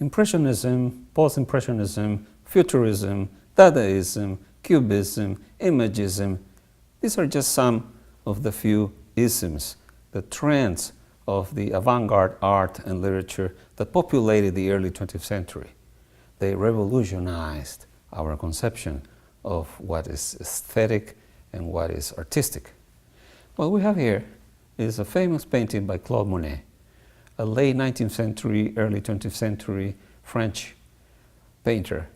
Impressionism, post-impressionism, futurism, Dadaism, Cubism, Imagism, these are just some of the few isms, the trends of the avant-garde art and literature that populated the early 20th century. They revolutionized our conception of what is aesthetic and what is artistic. What we have here is a famous painting by Claude Monet, a late 19th century, early 20th century French painter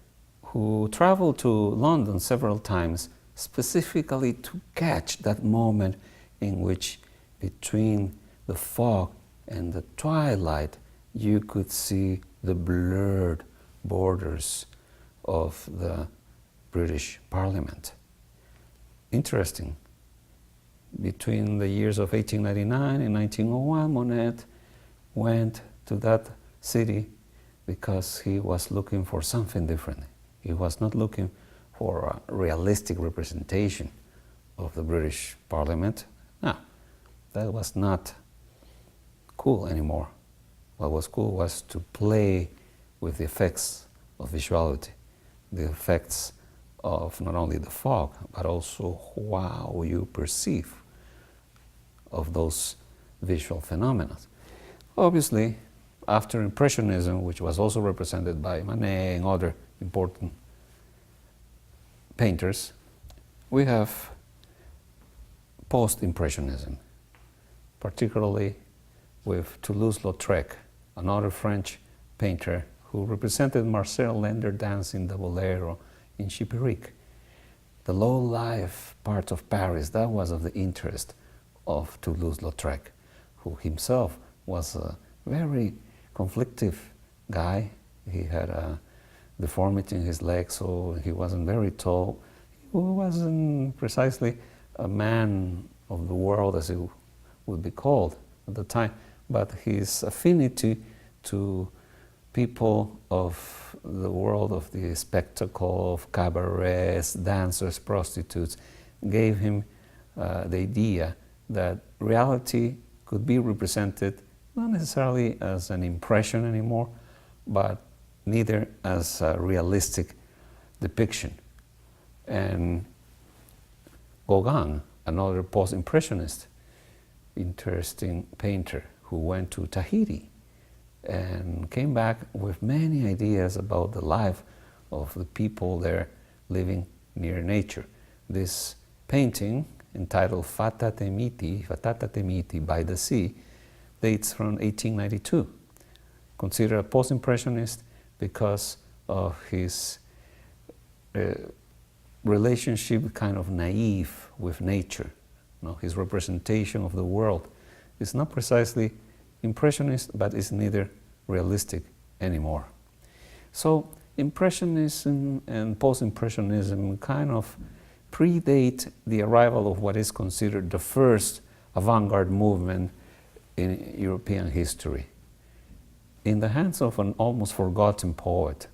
who traveled to London several times specifically to catch that moment in which between the fog and the twilight you could see the blurred borders of the British Parliament. Interesting. Between the years of 1899 and 1901, Monet went to that city because he was looking for something different. He was not looking for a realistic representation of the British Parliament. No, that was not cool anymore. What was cool was to play with the effects of visuality, the effects of not only the fog, but also how you perceive of those visual phenomena. Obviously, after Impressionism, which was also represented by Manet and other important painters, we have post-Impressionism, particularly with Toulouse-Lautrec, another French painter who represented Marcel Lender dancing the bolero in Chiperique. The low-life part of Paris, that was of the interest of Toulouse-Lautrec, who himself was a very conflictive guy. He had a deformity in his leg, so he wasn't very tall. He wasn't precisely a man of the world as he would be called at the time, but his affinity to people of the world of the spectacle, of cabarets, dancers, prostitutes, gave him the idea that reality could be represented not necessarily as an impression anymore, but neither as a realistic depiction. And Gauguin, another post-impressionist, interesting painter who went to Tahiti and came back with many ideas about the life of the people there living near nature. This painting, entitled Fata Te Miti, by the Sea, dates from 1892. Considered a post-impressionist because of his relationship, kind of naive with nature. You know, his representation of the world is not precisely impressionist, but is neither realistic anymore. So Impressionism and post-impressionism kind of predate the arrival of what is considered the first avant-garde movement in European history. In the hands of an almost forgotten poet,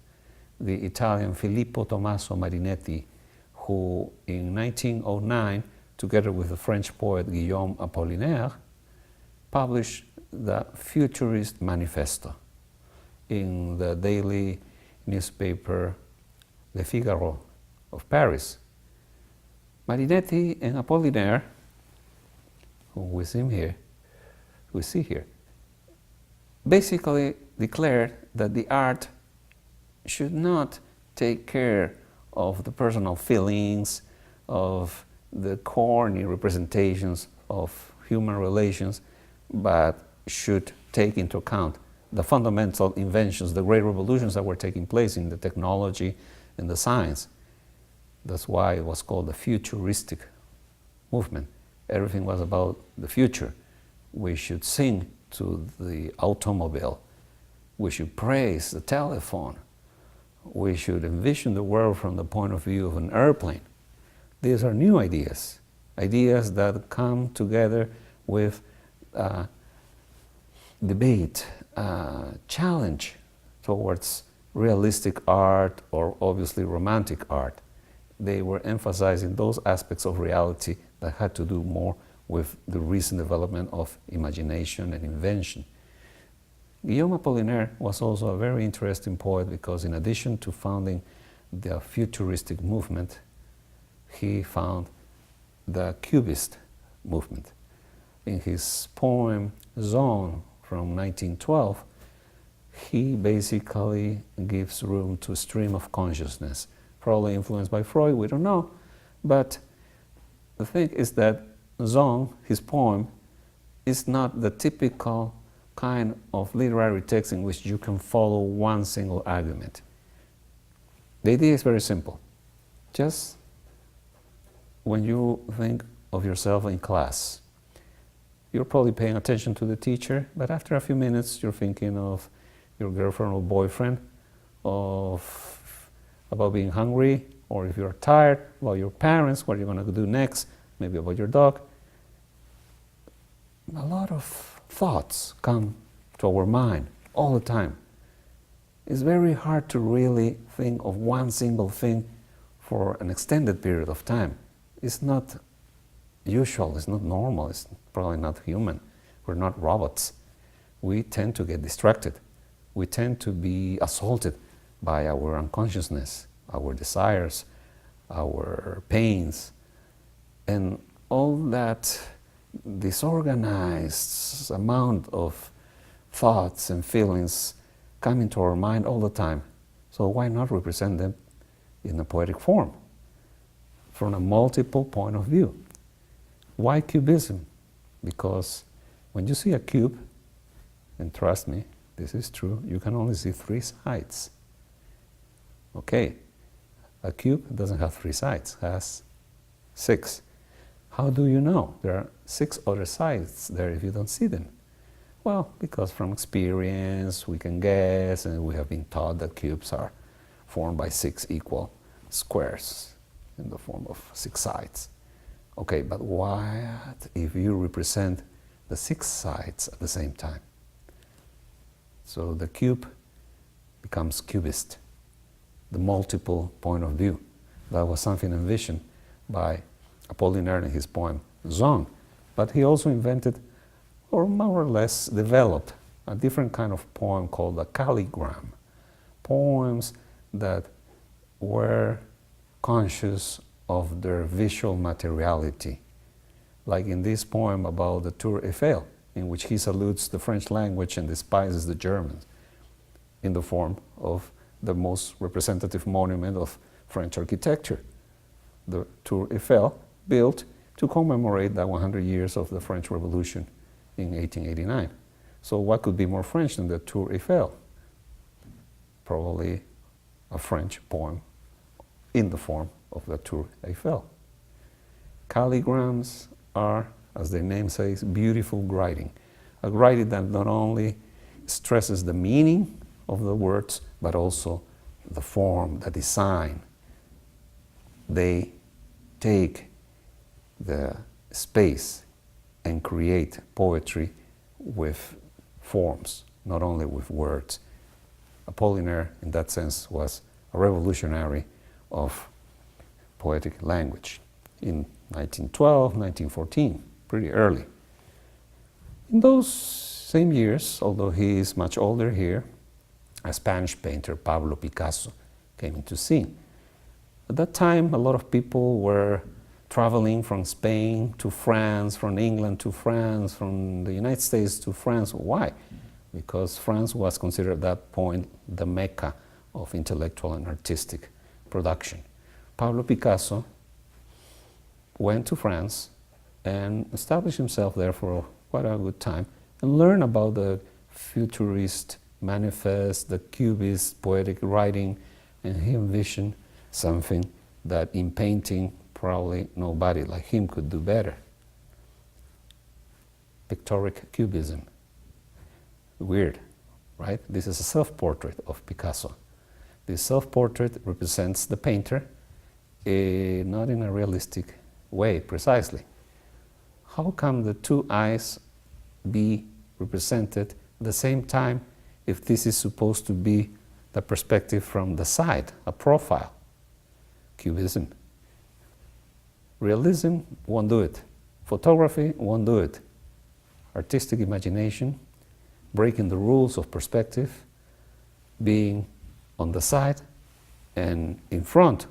the Italian Filippo Tommaso Marinetti, who in 1909, together with the French poet Guillaume Apollinaire, published the Futurist Manifesto in the daily newspaper Le Figaro of Paris. Marinetti and Apollinaire, who we see here, basically declared that the art should not take care of the personal feelings, of the corny representations of human relations, but should take into account the fundamental inventions, the great revolutions that were taking place in the technology and the science. That's why it was called the futuristic movement. Everything was about the future. We should sing to the automobile. We should praise the telephone. We should envision the world from the point of view of an airplane. These are new ideas, ideas that come together with debate, challenge towards realistic art or obviously romantic art. They were emphasizing those aspects of reality that had to do more with the recent development of imagination and invention. Guillaume Apollinaire was also a very interesting poet because in addition to founding the futuristic movement, he found the Cubist movement. In his poem Zone from 1912, he basically gives room to stream of consciousness, probably influenced by Freud, we don't know. But the thing is that Zone, his poem, is not the typical kind of literary text in which you can follow one single argument. The idea is very simple. Just when you think of yourself in class, you're probably paying attention to the teacher, but after a few minutes you're thinking of your girlfriend or boyfriend, about being hungry, or if you're tired, about your parents, what you're going to do next, maybe about your dog. A lot of thoughts come to our mind all the time. It's very hard to really think of one single thing for an extended period of time. It's not usual, it's not normal, it's probably not human. We're not robots. We tend to get distracted. We tend to be assaulted by our unconsciousness, our desires, our pains, and all that disorganized amount of thoughts and feelings come into our mind all the time. So why not represent them in a poetic form, from a multiple point of view? Why cubism? Because when you see a cube, and trust me, this is true, you can only see 3 sides. Okay, a cube doesn't have 3 sides, it has 6. How do you know? There are 6 other sides there if you don't see them. Well, because from experience we can guess, and we have been taught that cubes are formed by 6 equal squares in the form of 6 sides. Okay, but what if you represent the 6 sides at the same time? So the cube becomes cubist, the multiple point of view. That was something envisioned by Apollinaire in his poem Zone. But he also invented, or more or less developed, a different kind of poem called a calligram. Poems that were conscious of their visual materiality. Like in this poem about the Tour Eiffel, in which he salutes the French language and despises the Germans, in the form of the most representative monument of French architecture, the Tour Eiffel, built to commemorate the 100 years of the French Revolution in 1889. So what could be more French than the Tour Eiffel? Probably a French poem in the form of the Tour Eiffel. Calligrams are, as the name says, beautiful writing. A writing that not only stresses the meaning of the words, but also the form, the design. They take the space and create poetry with forms, not only with words. Apollinaire, in that sense, was a revolutionary of poetic language in 1912, 1914, pretty early. In those same years, although he is much older here, a Spanish painter, Pablo Picasso, came into scene. At that time, a lot of people were traveling from Spain to France, from England to France, from the United States to France. Why? Because France was considered at that point the mecca of intellectual and artistic production. Pablo Picasso went to France and established himself there for quite a good time and learned about the futurist manifest, the cubist poetic writing, and he envisioned something that in painting probably nobody like him could do better. Pictoric cubism. Weird, right? This is a self-portrait of Picasso. This self-portrait represents the painter, not in a realistic way, precisely. How come the 2 eyes be represented at the same time if this is supposed to be the perspective from the side, a profile? Cubism. Realism won't do it. Photography won't do it. Artistic imagination breaking the rules of perspective, being on the side and in front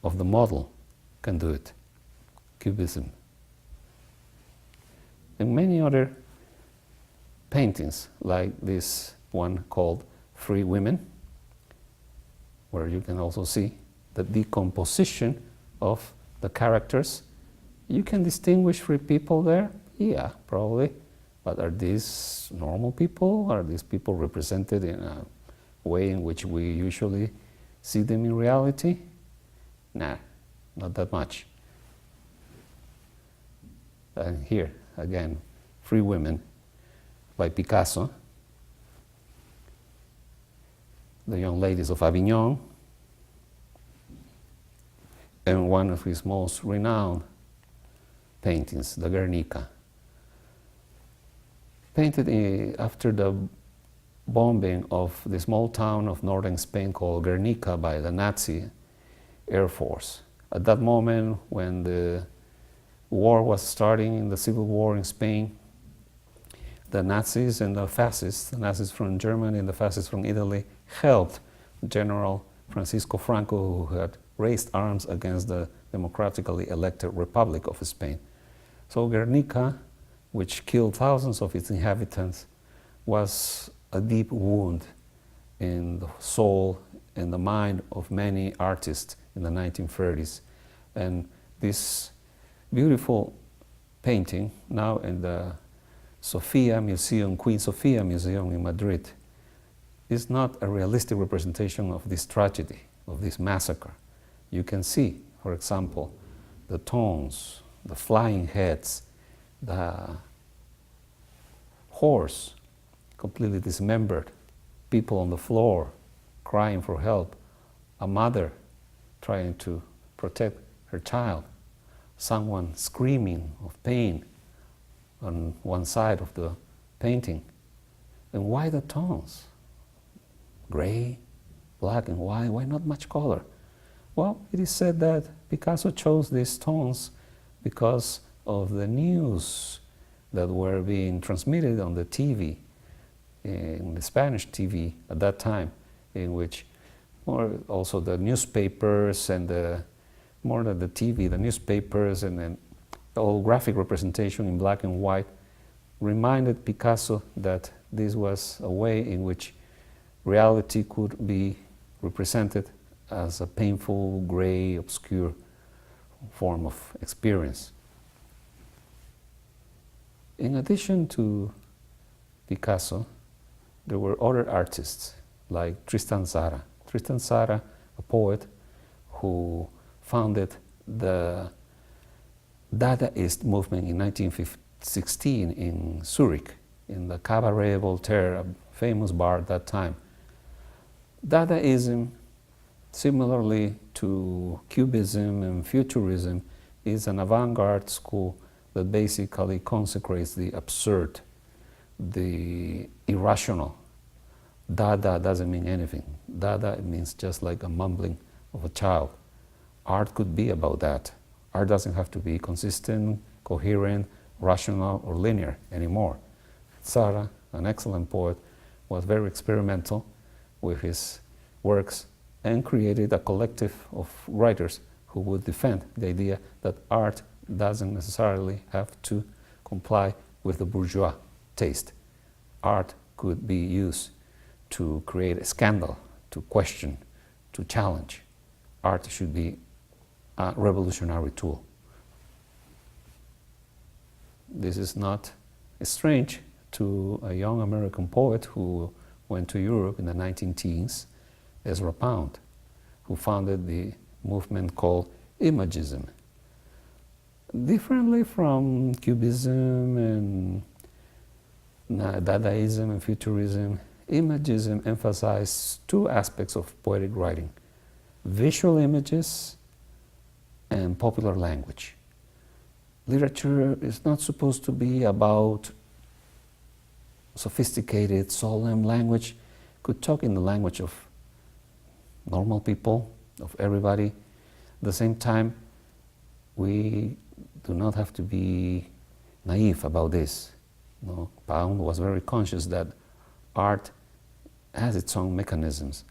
of the model can do it. Cubism. And many other paintings, like this one called Free Women, where you can also see the decomposition of the characters. You can distinguish free people there? Yeah, probably. But are these normal people? Are these people represented in a way in which we usually see them in reality? Nah, not that much. And here, again, Free Women by Picasso. The Young Ladies of Avignon. And one of his most renowned paintings, the Guernica. Painted after the bombing of the small town of northern Spain called Guernica by the Nazi Air Force. At that moment, when the war was starting in the civil war in Spain, the Nazis and the fascists, the Nazis from Germany and the fascists from Italy, helped General Francisco Franco, who had raised arms against the democratically elected Republic of Spain. So Guernica, which killed thousands of its inhabitants, was a deep wound in the soul and the mind of many artists in the 1930s. And this beautiful painting, now in the Sofia Museum, Queen Sofia Museum in Madrid, is not a realistic representation of this tragedy, of this massacre. You can see, for example, the tones, the flying heads, the horse completely dismembered, people on the floor crying for help, a mother trying to protect her child, someone screaming of pain on one side of the painting. And why the tones? Gray, black and white, why not much color? Well, it is said that Picasso chose these tones because of the news that were being transmitted on the TV, in the Spanish TV at that time, in which also the newspapers and more than the TV, the newspapers and then all graphic representation in black and white reminded Picasso that this was a way in which reality could be represented as a painful, gray, obscure form of experience. In addition to Picasso, there were other artists like Tristan Tzara. Tristan Tzara, a poet who founded the Dadaist movement in 1916 in Zurich, in the Cabaret Voltaire, a famous bar at that time. Dadaism, similarly to Cubism and Futurism, is an avant-garde school that basically consecrates the absurd, the irrational. Dada doesn't mean anything. Dada means just like a mumbling of a child. Art could be about that. Art doesn't have to be consistent, coherent, rational, or linear anymore. Tzara, an excellent poet, was very experimental with his works and created a collective of writers who would defend the idea that art doesn't necessarily have to comply with the bourgeois taste. Art could be used to create a scandal, to question, to challenge. Art should be a revolutionary tool. This is not strange to a young American poet who went to Europe in the 19-teens, Ezra Pound, who founded the movement called Imagism. Differently from Cubism and Dadaism and Futurism, Imagism emphasized two aspects of poetic writing: visual images and popular language. Literature is not supposed to be about sophisticated, solemn language. Could talk in the language of normal people, of everybody. At the same time, we do not have to be naive about this. Pound was very conscious that art has its own mechanisms,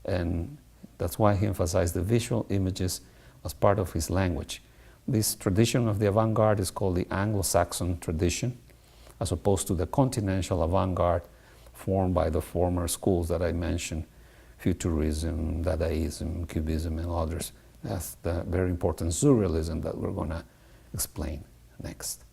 and that's why he emphasized the visual images as part of his language. This tradition of the avant-garde is called the Anglo-Saxon tradition, as opposed to the continental avant-garde formed by the former schools that I mentioned, Futurism, Dadaism, Cubism, and others. That's the very important surrealism that we're going to explain next.